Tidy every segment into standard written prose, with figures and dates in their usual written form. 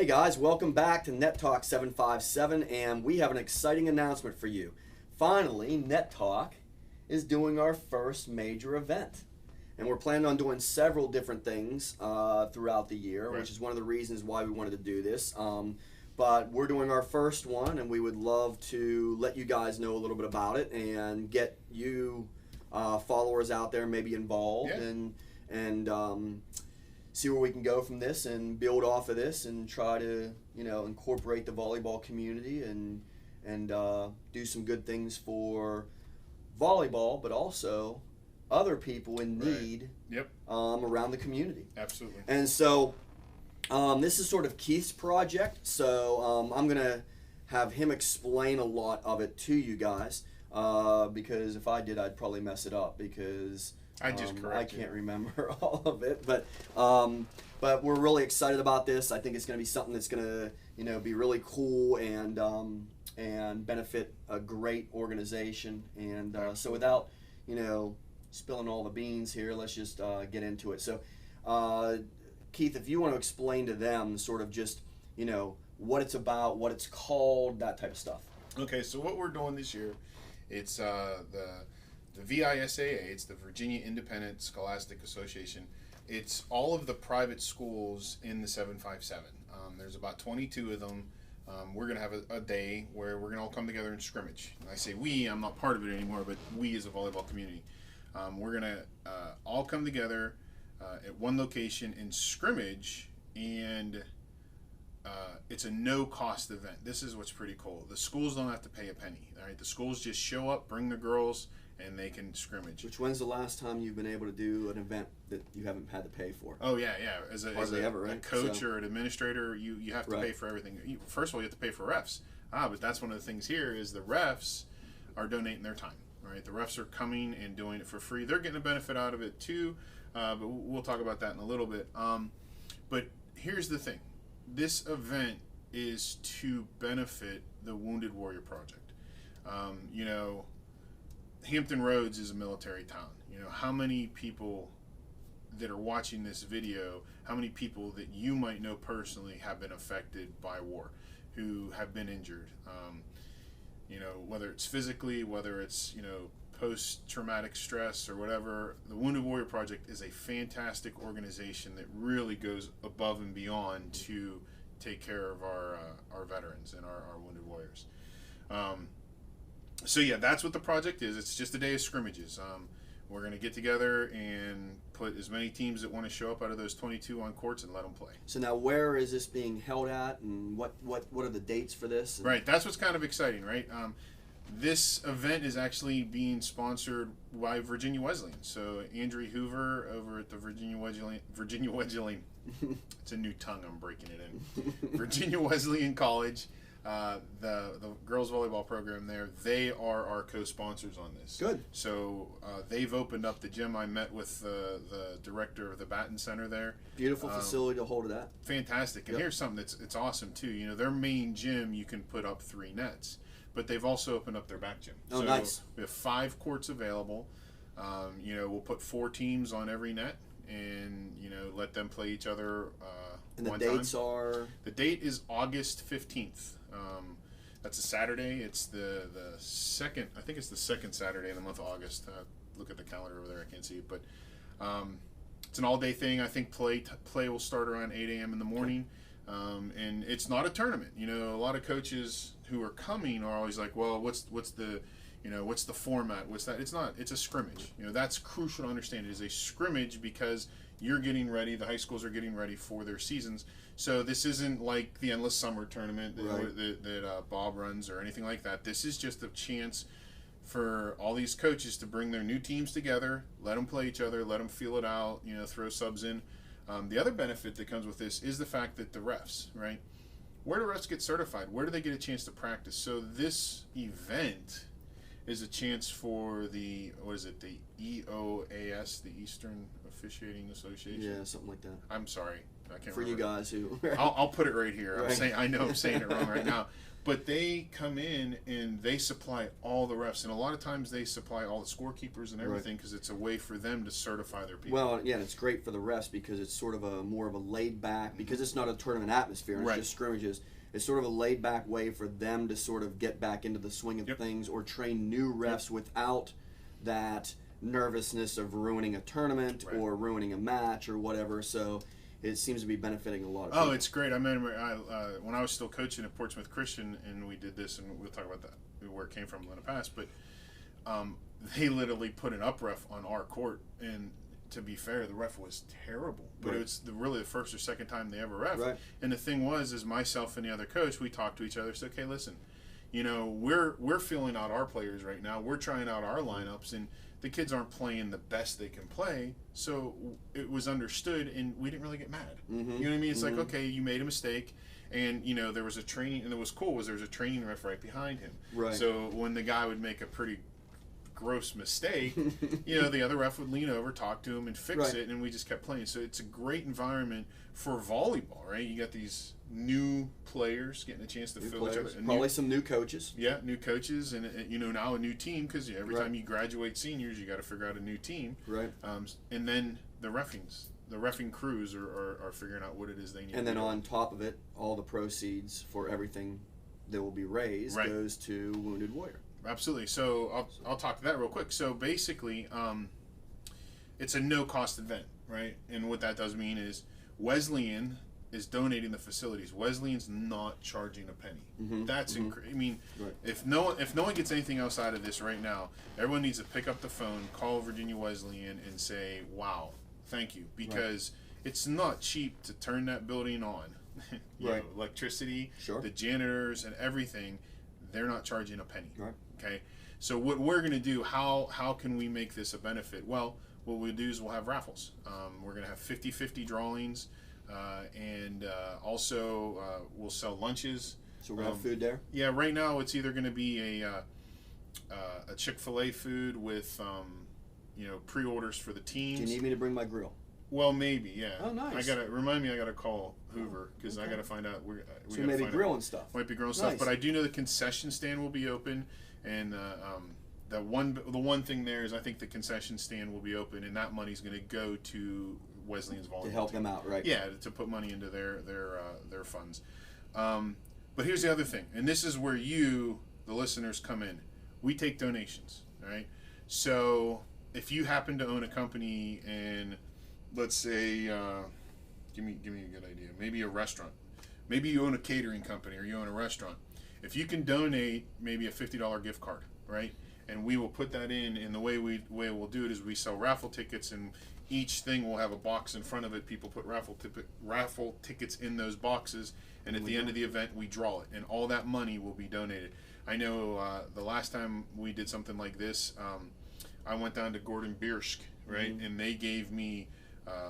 Hey guys, welcome back to Net Talk 757, and we have an exciting announcement for you. Finally, Net Talk is doing our first major event. And we're planning on doing several different things throughout the year, Right. which is one of the reasons why we wanted to do this. But we're doing our first one, and we would love to let you guys know a little bit about it and get you followers out there maybe involved and see where we can go from this and build off of this and try to, incorporate the volleyball community and do some good things for volleyball, but also other people in need around the community. Absolutely. And so this is sort of Keith's project, so I'm going to have him explain a lot of it to you guys because if I did, I'd probably mess it up because I can't remember all of it. But we're really excited about this. I think it's going to be something that's going to be really cool and benefit a great organization. And so without spilling all the beans here, let's just get into it. So Keith, if you want to explain to them sort of just what it's about, what it's called, that type of stuff. Okay, so what we're doing this year, it's the VISAA, it's the Virginia Independent Scholastic Association. It's all of the private schools in the 757. There's about 22 of them. We're going to have a day where we're going to all come together and scrimmage. And I say we, I'm not part of it anymore, but we as a volleyball community. We're going to all come together at one location and scrimmage, and it's a no-cost event. This is what's pretty cool. The schools don't have to pay a penny. All right, the schools just show up, bring the girls, and they can scrimmage. When's the last time you've been able to do an event that you haven't had to pay for? Oh yeah. As a coach or an administrator, you have to pay for everything. First of all, you have to pay for refs. But that's one of the things here is the refs are donating their time. Right, the refs are coming and doing it for free. They're getting a benefit out of it too, but we'll talk about that in a little bit. But here's the thing: this event is to benefit the Wounded Warrior Project. Hampton Roads is a military town. How many people that are watching this video, how many people that you might know personally have been affected by war, who have been injured? Whether it's physically, whether it's, post-traumatic stress or whatever, the Wounded Warrior Project is a fantastic organization that really goes above and beyond to take care of our veterans and our wounded warriors. So yeah, that's what the project is. It's just a day of scrimmages. We're going to get together and put as many teams that want to show up out of those 22 on courts and let them play. So now where is this being held at, and what are the dates for this? Right, that's what's kind of exciting, right? This event is actually being sponsored by Virginia Wesleyan. So Andrew Hoover over at the Virginia Wesleyan, it's a new tongue, I'm breaking it in. Virginia Wesleyan College, the girls volleyball program there, they are our co-sponsors on this. Good. So they've opened up the gym. I met with the director of the Batten Center there. Beautiful facility to hold of that. Fantastic. And here's something it's awesome too. Their main gym, you can put up 3 nets, but they've also opened up their back gym. Oh, so nice. We have 5 courts available. We'll put 4 teams on every net and let them play each other and the one dates time. are? The date is August 15th. That's a Saturday. It's the second. I think it's the second Saturday in the month of August. Look at the calendar over there. I can't see it, but it's an all-day thing. I think play will start around 8 a.m. in the morning, and it's not a tournament. A lot of coaches who are coming are always like, "Well, what's the what's the format? What's that?" It's not. It's a scrimmage. That's crucial to understand. It is a scrimmage because you're getting ready. The high schools are getting ready for their seasons. So this isn't like the endless summer tournament that Bob runs or anything like that. This is just a chance for all these coaches to bring their new teams together, let them play each other, let them feel it out, throw subs in. The other benefit that comes with this is the fact that the refs, right? Where do refs get certified? Where do they get a chance to practice? So this event is a chance for the EOAS, the Eastern Officiating Association? Yeah, something like that. I'm sorry. I can't for remember. You guys who... I'll put it right here. Right. I know I'm saying it wrong right now. But they come in and they supply all the refs, and a lot of times they supply all the scorekeepers and everything because it's a way for them to certify their people. Well, yeah, and it's great for the refs because it's sort of a more of a laid back, because it's not a tournament atmosphere, it's just scrimmages. It's sort of a laid back way for them to sort of get back into the swing of things, or train new refs without that nervousness of ruining a tournament or ruining a match or whatever. So it seems to be benefiting a lot of people. Oh, it's great. I remember when I was still coaching at Portsmouth Christian, and we did this, and we'll talk about that, where it came from in the past, but they literally put an up ref on our court, and to be fair, the ref was terrible, but it was really the first or second time they ever ref. And the thing was, is myself and the other coach, we talked to each other, said, okay, listen, you know, we're feeling out our players right now, we're trying out our lineups, and the kids aren't playing the best they can play, so it was understood, and we didn't really get mad. You know what I mean? It's like, okay, you made a mistake, and, you know, there was a training, and it was cool, was there was a training ref right behind him. So when the guy would make a pretty gross mistake, you know, the other ref would lean over, talk to him, and fix it, and we just kept playing. So it's a great environment for volleyball, right? You got these new players getting a chance to fill each other. Probably some new coaches. Yeah, new coaches, and you know, now a new team, because every time you graduate seniors, you got to figure out a new team. And then the reffing crews are figuring out what it is they need. And then on top of it, all the proceeds for everything that will be raised goes to Wounded Warrior. Absolutely. So I'll talk to that real quick. So basically, it's a no-cost event, right? And what that does mean is Wesleyan is donating the facilities. Wesleyan's not charging a penny. That's I mean, if no one gets anything else out of this right now, everyone needs to pick up the phone, call Virginia Wesleyan, and say, "Wow, thank you," because it's not cheap to turn that building on. You know, electricity, the janitors, and everything. They're not charging a penny. Okay, so what we're going to do, how can we make this a benefit? Well, what we'll do is we'll have raffles. We're going to have 50-50 drawings, and also we'll sell lunches. So we're going to have food there? Yeah, right now it's either going to be a Chick-fil-A food with you know, pre-orders for the teams. Do you need me to bring my grill? Well, maybe, yeah. Oh, nice. I gotta call Hoover, because I gotta find out. So maybe grilling stuff. Might be grilling stuff, but I do know the concession stand will be open, and the one thing there is I think the concession stand will be open, and that money's going to go to Wesleyan's volleyball to help team. them out, right? Yeah, to put money into their funds. But here's the other thing, and this is where you, the listeners, come in. We take donations, right? So if you happen to own a company and let's say, give me a good idea. Maybe a restaurant. Maybe you own a catering company or you own a restaurant. If you can donate maybe a $50 gift card, right? And we will put that in. And the way we'll do it is we sell raffle tickets, and each thing will have a box in front of it. People put raffle tickets in those boxes, and at the end of the event, we draw it, and all that money will be donated. I know the last time we did something like this, I went down to Gordon Biersch, right? And they gave me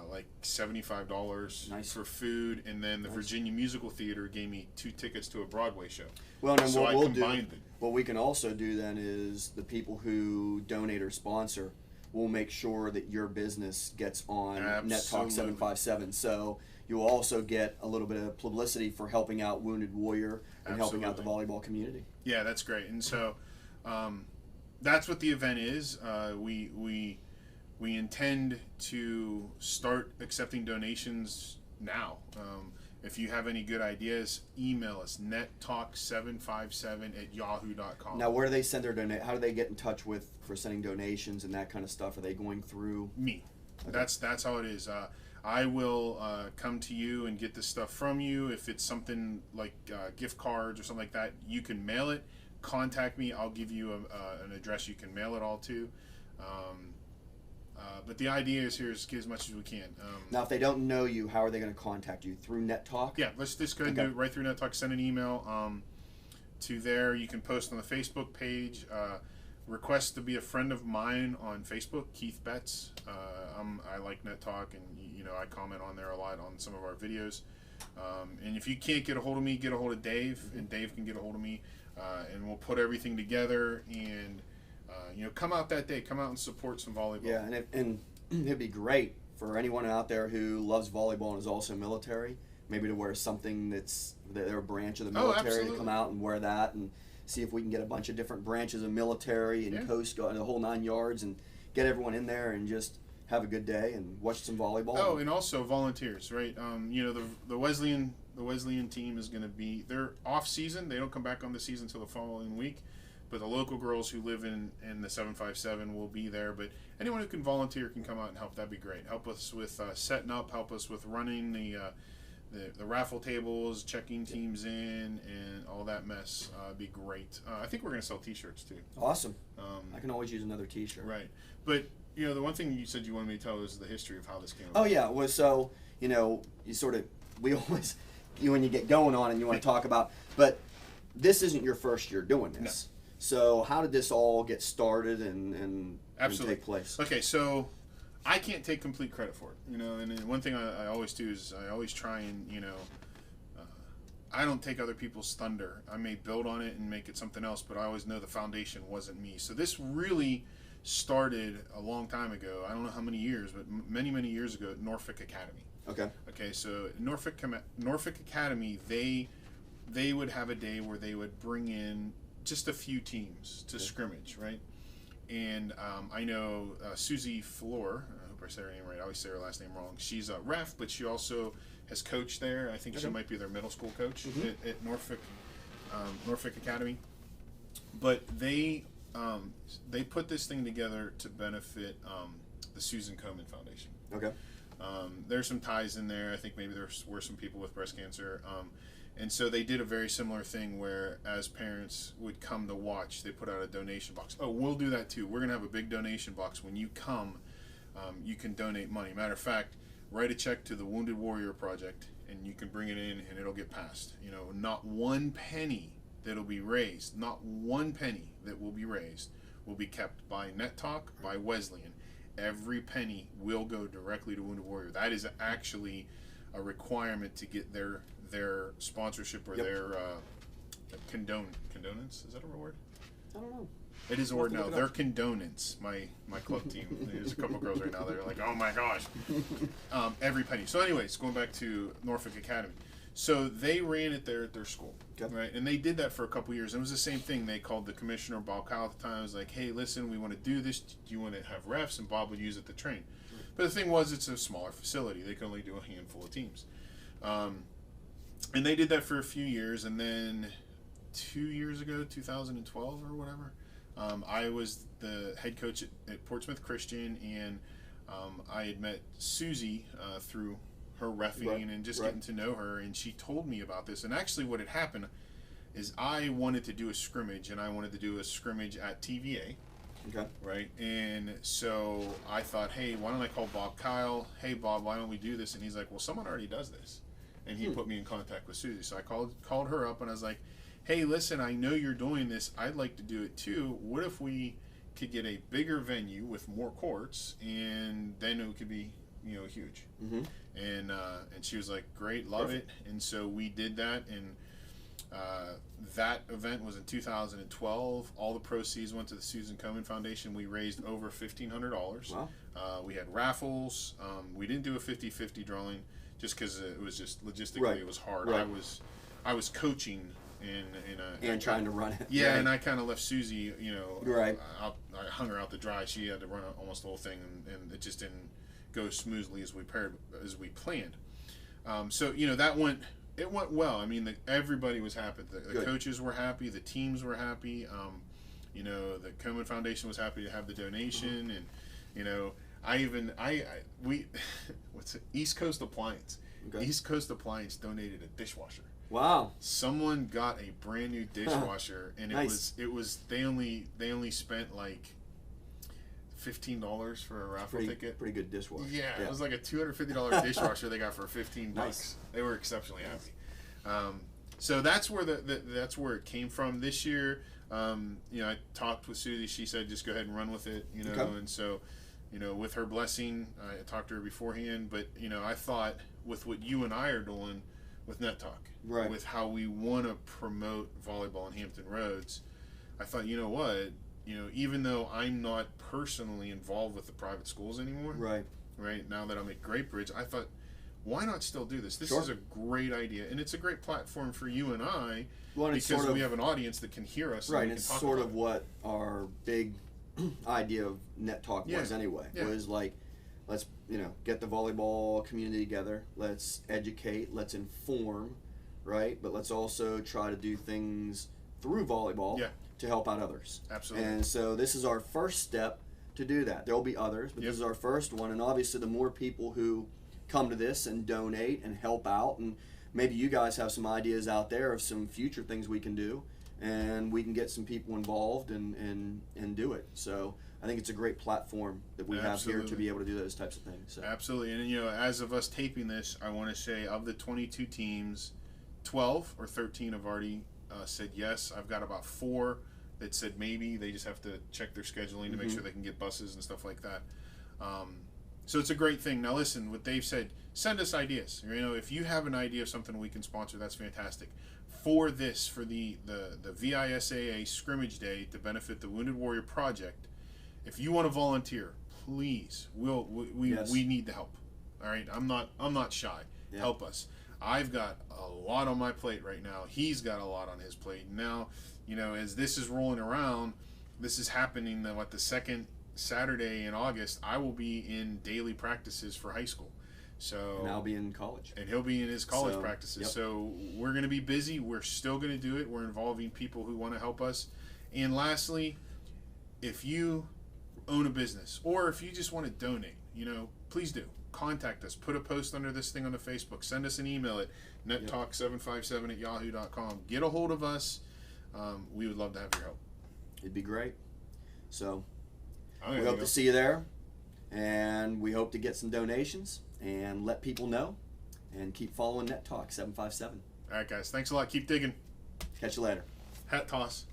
like $75 for food, and then the Virginia Musical Theater gave me 2 tickets to a Broadway show. Well, and so what we can also do then is the people who donate or sponsor will make sure that your business gets on Net Talk 757. So you'll also get a little bit of publicity for helping out Wounded Warrior and helping out the volleyball community. Yeah, that's great. And so that's what the event is. We intend to start accepting donations now. If you have any good ideas, email us, nettalk757@yahoo.com. Now, where do they send their how do they get in touch for sending donations and that kind of stuff? Are they going through me? Okay. That's how it is. I will come to you and get this stuff from you. If it's something like gift cards or something like that, you can mail it. Contact me. I'll give you an address you can mail it all to. But the idea is here is to get as much as we can. Now, if they don't know you, how are they going to contact you? Through Net Talk? Yeah, let's just go ahead and do it right through Net Talk. Send an email to there. You can post on the Facebook page. Request to be a friend of mine on Facebook, Keith Betts. I like Net Talk, and I comment on there a lot on some of our videos. And if you can't get a hold of me, get a hold of Dave, and Dave can get a hold of me, and we'll put everything together and. Come out that day. Come out and support some volleyball. Yeah, and it'd be great for anyone out there who loves volleyball and is also military. maybe to wear something that's they're a branch of the Oh, military, to absolutely. come out and wear that, and see if we can get a bunch of different branches of military and Yeah. Coast Guard, the whole 9 yards, and get everyone in there and just have a good day and watch some volleyball. Oh, and also volunteers, right? The Wesleyan team is going to be, they're off season. They don't come back on the season until the following week. But the local girls who live in the 757 will be there. But anyone who can volunteer can come out and help. That'd be great. Help us with setting up. Help us with running the raffle tables, checking teams in, and all that mess. It'd be great. I think we're going to sell T-shirts too. Awesome. I can always use another T-shirt. Right. But the one thing you said you wanted me to tell is the history of how this came about. Oh yeah, well, so we always, when you get going on and you want to talk about, but this isn't your first year doing this. No. So how did this all get started and Absolutely. take place? Okay, so I can't take complete credit for it, and then one thing I always do is I always try and, I don't take other people's thunder. I may build on it and make it something else, but I always know the foundation wasn't me. So this really started a long time ago. I don't know how many years, but many, many years ago at Norfolk Academy. Okay. Okay, so Norfolk Academy, they would have a day where they would bring in just a few teams to scrimmage, right? And I know Susie Fleur, I hope I say her name right, I always say her last name wrong. She's a ref, but she also has coached there. I think she might be their middle school coach at Norfolk Academy. But they put this thing together to benefit the Susan Komen Foundation. Okay. There's some ties in there. I think maybe there were some people with breast cancer. And so they did a very similar thing where, as parents would come to watch, they put out a donation box. Oh, we'll do that too. We're going to have a big donation box. When you come, you can donate money. Matter of fact, write a check to the Wounded Warrior Project, and you can bring it in, and it'll get passed. Not one penny that'll be raised, not one penny that will be raised, will be kept by Net Talk, by Wesleyan. Every penny will go directly to Wounded Warrior. That is actually a requirement to get their sponsorship or their condonance. Is that a real word? I don't know. It is a word now. Their condonance. My club team. There's a couple girls right now that are like, oh my gosh. Every penny. So anyways, going back to Norfolk Academy. So they ran it there at their school, right? And they did that for a couple years. And it was the same thing. They called the commissioner, Bob Kyle, at the time. It was like, hey, listen, we want to do this. Do you want to have refs? And Bob would use it to train. But the thing was, it's a smaller facility. They could only do a handful of teams. And they did that for a few years. And then 2 years ago, 2012 or whatever, I was the head coach at Portsmouth Christian. And I had met Susie through her reffing and just getting to know her, and she told me about this. And actually what had happened is I wanted to do a scrimmage, and I wanted to do a scrimmage at TVA. Okay. Right? And so I thought, hey, why don't I call Bob Kyle? Hey, Bob, why don't we do this? And he's like, well, someone already does this. And he put me in contact with Susie. So I called her up, and I was like, hey, listen, I know you're doing this. I'd like to do it too. What if we could get a bigger venue with more courts, and then it could be, huge. Mm-hmm. And she was like, great, love it. And so we did that, and that event was in 2012. All the proceeds went to the Susan Komen Foundation. We raised over $1,500. Wow. We had raffles. We didn't do a 50-50 drawing just because it was just logistically it was hard. Right. I was coaching and trying to run it. Yeah, right. and I kind of left Susie, Right. I hung her out to dry. She had to run almost the whole thing, and it just didn't go smoothly as we planned. So that went well. I mean, everybody was happy. The coaches were happy. The teams were happy. The Komen Foundation was happy to have the donation, and what's it? East Coast Appliance. Okay. East Coast Appliance donated a dishwasher. Wow. Someone got a brand new dishwasher, and Nice. it was they only spent like $15 for a raffle ticket. Pretty good dishwasher. Yeah, it was like a $250 dishwasher they got for $15. Nice. They were exceptionally happy. So that's where that's where it came from. This year, I talked with Susie. She said just go ahead and run with it. Okay. And so, with her blessing, I talked to her beforehand. But I thought with what you and I are doing with Net Talk, Right. with how we want to promote volleyball in Hampton Roads, I thought, you know what, even though I'm not personally involved with the private schools anymore, Right. right now that I'm at Great Bridge, I thought, why not still do this? This Sure. is a great idea, and it's a great platform for you and I, Well, and it's because sort of, we have an audience that can hear us. right, and and we it's can talk sort about of what our big idea of Net Talk was Yeah. anyway. Yeah. Was like, let's get the volleyball community together. Let's educate. Let's inform, right? But let's also try to do things through volleyball Yeah. to help out others. Absolutely. And so this is our first step to do that. There will be others, but Yep. this is our first one. And obviously, the more people who come to this and donate and help out, and maybe you guys have some ideas out there of some future things we can do, and we can get some people involved and do it. So I think it's a great platform that we have here to Absolutely. be able to do those types of things. So. Absolutely. And, as of us taping this, I want to say of the 22 teams, 12 or 13 have already said yes. I've got about 4 that said maybe. They just have to check their scheduling to make sure they can get buses and stuff like that. So it's a great thing. Now listen, what Dave said, send us ideas. If you have an idea of something we can sponsor, that's fantastic. For this, for the VISAA Scrimmage Day to benefit the Wounded Warrior Project, if you want to volunteer, please, we need the help. All right, I'm not shy. Yeah. Help us. I've got a lot on my plate right now. He's got a lot on his plate now. As this is rolling around, this is happening. The second Saturday in August, I will be in daily practices for high school. So And I'll be in college. and he'll be in his college So, practices. yep. So we're going to be busy. We're still going to do it. We're involving people who want to help us. And lastly, if you own a business or if you just want to donate, please do. Contact us. Put a post under this thing on the Facebook. Send us an email at nettalk757@yahoo.com. Get a hold of us. We would love to have your help. It'd be great. So Okay, we hope to see you there, and we hope to get some donations and let people know, and keep following Net Talk 757. All right, guys. Thanks a lot. Keep digging. Catch you later. Hat toss.